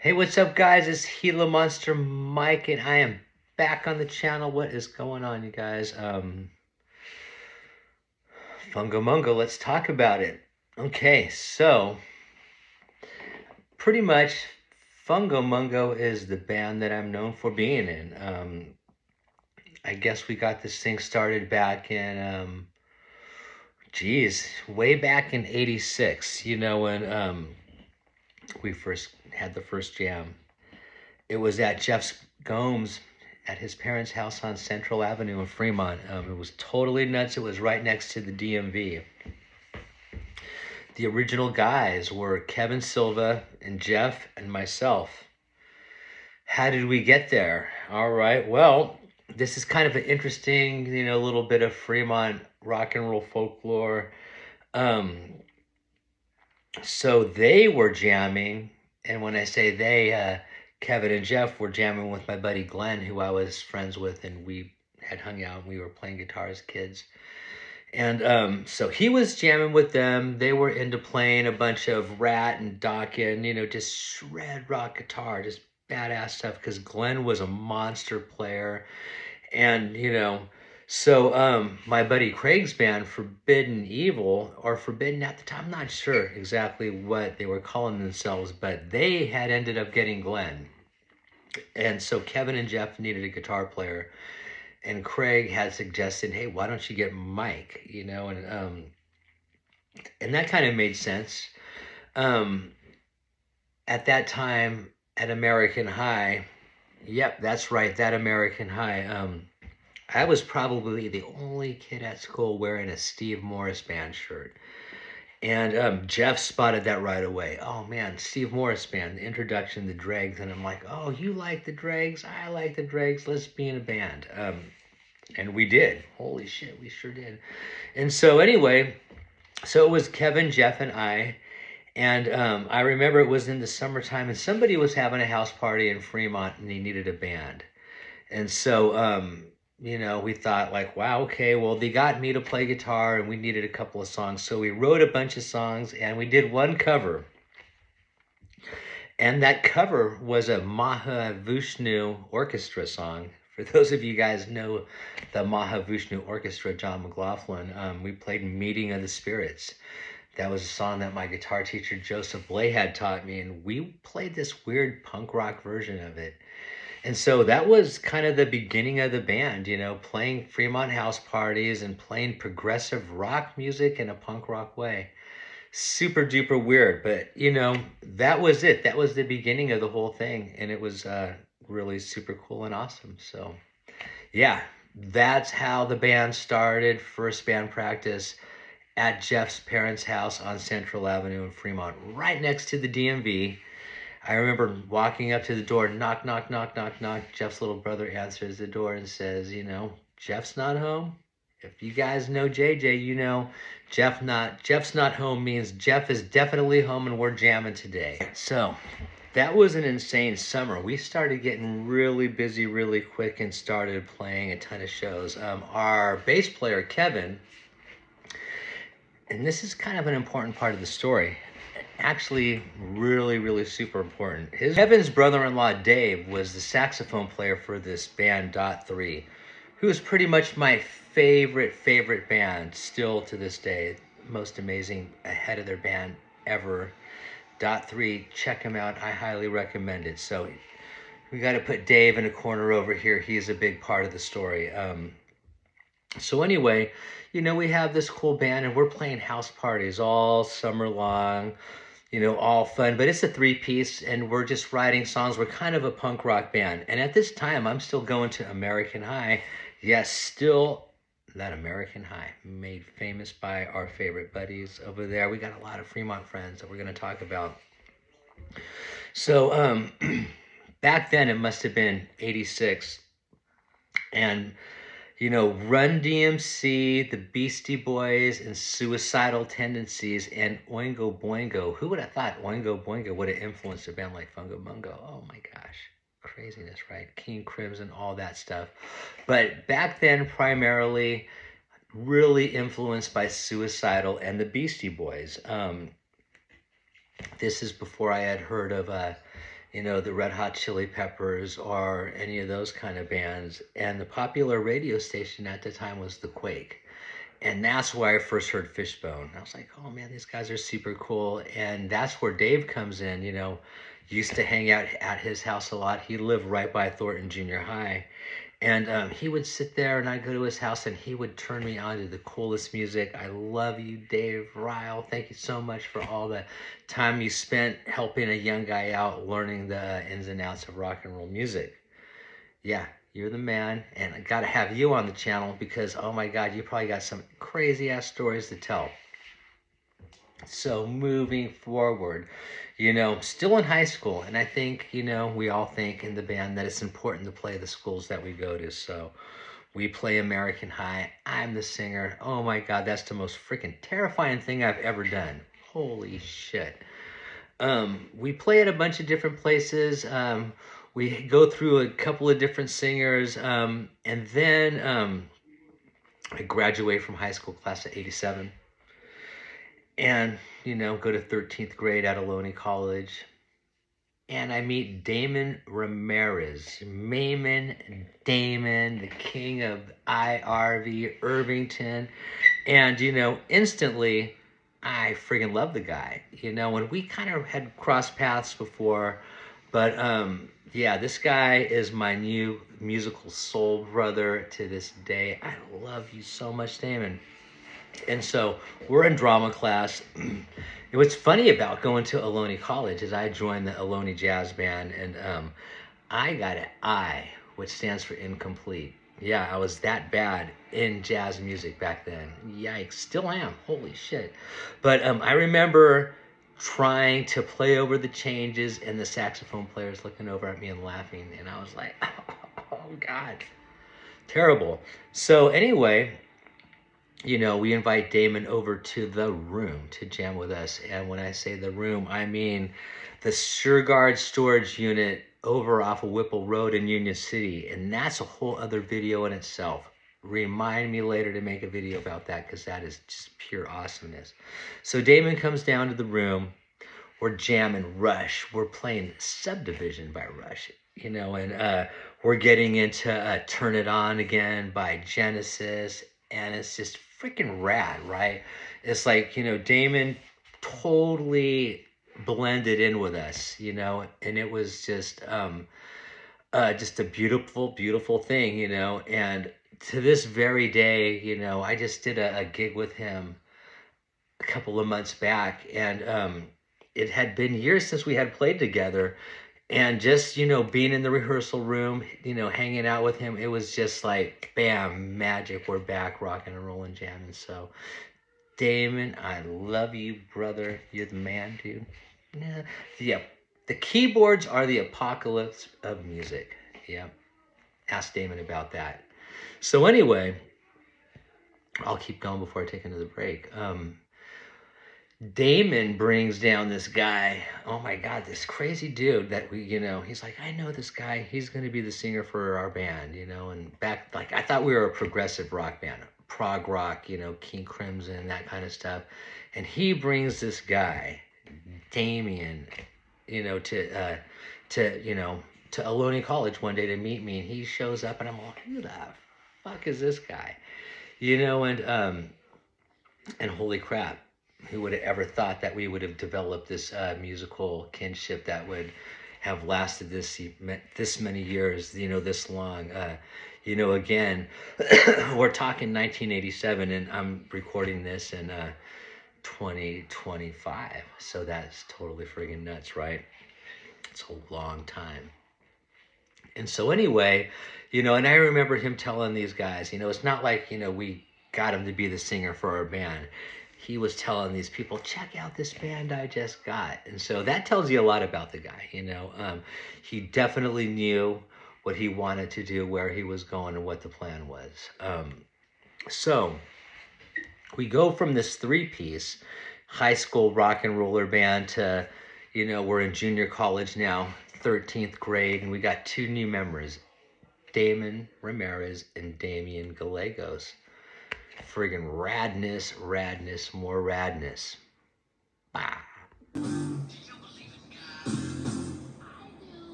Hey, what's up, guys? It's Gila Monster Mike, and I am back on the channel. What is going on, you guys? Fungo Mungo, let's talk about it. Okay, so pretty much Fungo Mungo is the band that I'm known for being in. I guess we got this thing started back in, geez, way back in '86, when we first had the first jam. It was at Jeff Gomes at his parents' house on Central Avenue in Fremont. It was totally nuts. It was right next to the DMV. The original guys were Kevin Silva and Jeff and myself. How did we get there? All right. Well, this is kind of an interesting, little bit of Fremont rock and roll folklore. Um, so they were jamming, and when I say they, Kevin and Jeff were jamming with my buddy Glenn, who I was friends with, and we had hung out and we were playing guitar as kids. And so he was jamming with them. They were into playing a bunch of Rat and Dokken, just shred rock guitar, just badass stuff, because Glenn was a monster player. And, so my buddy Craig's band, Forbidden Evil, or Forbidden at the time, I'm not sure exactly what they were calling themselves, but they had ended up getting Glenn. And so Kevin and Jeff needed a guitar player. And Craig had suggested, hey, why don't you get Mike? And that kind of made sense. Um, at that time, at American High, yep, that's right, that American High, I was probably the only kid at school wearing a Steve Morris band shirt. And Jeff spotted that right away. Oh man, Steve Morris band, the introduction, the Dregs. And I'm like, oh, you like the Dregs? I like the Dregs. Let's be in a band. And we did. Holy shit, we sure did. And so anyway, so it was Kevin, Jeff, and I. And I remember it was in the summertime, and somebody was having a house party in Fremont, and they needed a band. And so, we thought like, wow, okay, well, they got me to play guitar and we needed a couple of songs. So we wrote a bunch of songs and we did one cover. And that cover was a Mahavishnu Orchestra song. For those of you guys know the Mahavishnu Orchestra, John McLaughlin, we played Meeting of the Spirits. That was a song that my guitar teacher, Joseph Blay, had taught me. And we played this weird punk rock version of it. And so that was kind of the beginning of the band, playing Fremont house parties and playing progressive rock music in a punk rock way. Super duper weird, but that was it. That was the beginning of the whole thing. And it was really super cool and awesome. So yeah, that's how the band started. First band practice at Jeff's parents' house on Central Avenue in Fremont, right next to the DMV. I remember walking up to the door, knock, knock, knock, knock, knock. Jeff's little brother answers the door and says, Jeff's not home. If you guys know JJ, Jeff's not home means Jeff is definitely home and we're jamming today. So that was an insane summer. We started getting really busy really quick and started playing a ton of shows. Our bass player, Kevin, and this is kind of an important part of the story, actually really, really super important. Kevin's brother-in-law, Dave, was the saxophone player for this band, Dot 3, who is pretty much my favorite band still to this day. Most amazing, ahead of their band ever. Dot 3, check him out. I highly recommend it. So we got to put Dave in a corner over here. He's a big part of the story. So anyway, we have this cool band and we're playing house parties all summer long, all fun, but it's a three-piece and we're just writing songs. We're kind of a punk rock band. And at this time, I'm still going to American High. Yes, still that American High, made famous by our favorite buddies over there. We got a lot of Fremont friends that we're going to talk about. So back then, it must have been '86. And Run DMC, the Beastie Boys, and Suicidal Tendencies, and Oingo Boingo. Who would have thought Oingo Boingo would have influenced a band like Fungo Mungo? Oh my gosh. Craziness, right? King Crimson, all that stuff. But back then, primarily, really influenced by Suicidal and the Beastie Boys. This is before I had heard of you know, the Red Hot Chili Peppers or any of those kind of bands. And the popular radio station at the time was The Quake. And that's where I first heard Fishbone. I was like, oh man, these guys are super cool. And that's where Dave comes in, you know, used to hang out at his house a lot. He lived right by Thornton Junior High. And he would sit there and I'd go to his house and he would turn me on to the coolest music. I love you, Dave Ryle. Thank you so much for all the time you spent helping a young guy out learning the ins and outs of rock and roll music. Yeah, you're the man. And I got to have you on the channel because, oh my God, you probably got some crazy ass stories to tell. So moving forward, you know, still in high school. And I think, you know, we all think in the band that it's important to play the schools that we go to. So we play American High. I'm the singer. Oh my God, that's the most freaking terrifying thing I've ever done. Holy shit. We play at a bunch of different places. We go through a couple of different singers. And then I graduate from high school class of 87. And, you know, go to 13th grade at Ohlone College. And I meet Damon Ramirez. Damon, the king of IRV, Irvington. And, you know, instantly, I friggin' love the guy. You know, and we kind of had crossed paths before. But, yeah, this guy is my new musical soul brother to this day. I love you so much, Damon. And so we're in drama class. And what's funny about going to Ohlone College is I joined the Ohlone Jazz Band, and I got an I, which stands for incomplete. Yeah, I was that bad in jazz music back then. Yikes, still am. Holy shit. But I remember trying to play over the changes and the saxophone players looking over at me and laughing. And I was like, oh God, terrible. So anyway, you know, we invite Damon over to the room to jam with us. And when I say the room, I mean the Surguard storage unit over off of Whipple Road in Union City. And that's a whole other video in itself. Remind me later to make a video about that because that is just pure awesomeness. So Damon comes down to the room. We're jamming Rush. We're playing Subdivision by Rush, you know, and we're getting into Turn It On Again by Genesis. And it's just freaking rad, right? It's like, you know, Damon totally blended in with us, you know, and it was just a beautiful, beautiful thing, you know. And to this very day, you know, I just did a gig with him a couple of months back, and it had been years since we had played together. And just, you know, being in the rehearsal room, you know, hanging out with him, it was just like, bam, magic. We're back rocking and rolling, jamming. So, Damon, I love you, brother. You're the man, dude. Yeah. The keyboards are the apocalypse of music. Yeah. Ask Damon about that. So anyway, I'll keep going before I take another break. Damon brings down this guy. Oh my God, this crazy dude that we, you know, he's like, I know this guy. He's going to be the singer for our band, you know. And back, like, I thought we were a progressive rock band, prog rock, you know, King Crimson, that kind of stuff. And he brings this guy, Damien, you know, to Ohlone College one day to meet me. And he shows up, and I'm like, who the fuck is this guy? You know, and holy crap. Who would have ever thought that we would have developed this musical kinship that would have lasted this many years, you know, this long. You know, again, we're talking 1987, and I'm recording this in 2025. So that's totally friggin' nuts, right? It's a long time. And so anyway, you know, and I remember him telling these guys, you know, it's not like, you know, we got him to be the singer for our band. He was telling these people, check out this band I just got. And so that tells you a lot about the guy, you know. He definitely knew what he wanted to do, where he was going, and what the plan was. So we go from this three-piece high school rock and roller band to, you know, we're in junior college now, 13th grade, and we got two new members, Damon Ramirez and Damian Gallegos. Friggin' radness, more radness. Bah.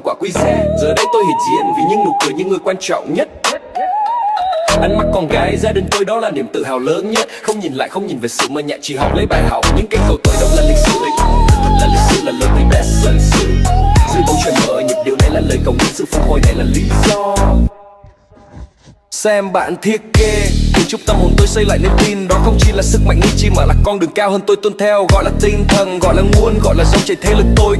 quả quý giá. Giờ đây tôi hiện diện vì những nụ cười những người quan trọng nhất. Ăn mặc con gái gia đình tôi đó là niềm tự hào lớn nhất. Không nhìn lại, không nhìn về sự mơ nhạt, chỉ học lấy bài học. Những cây cầu tôi đó là lịch sử, là lịch sử, là lời best lịch sử. Dưới bầu trời mở nhịp điệu này là lời cầu nguyện, sự phục hồi này là lý do. Xem bạn thiết kế kiến trúc tâm hồn tôi xây lại nên tin. Đó không chỉ là sức mạnh ý chí mà là con đường cao hơn tôi tuân theo. Gọi là tinh thần, gọi là nguồn, gọi là dòng chảy thế lực tôi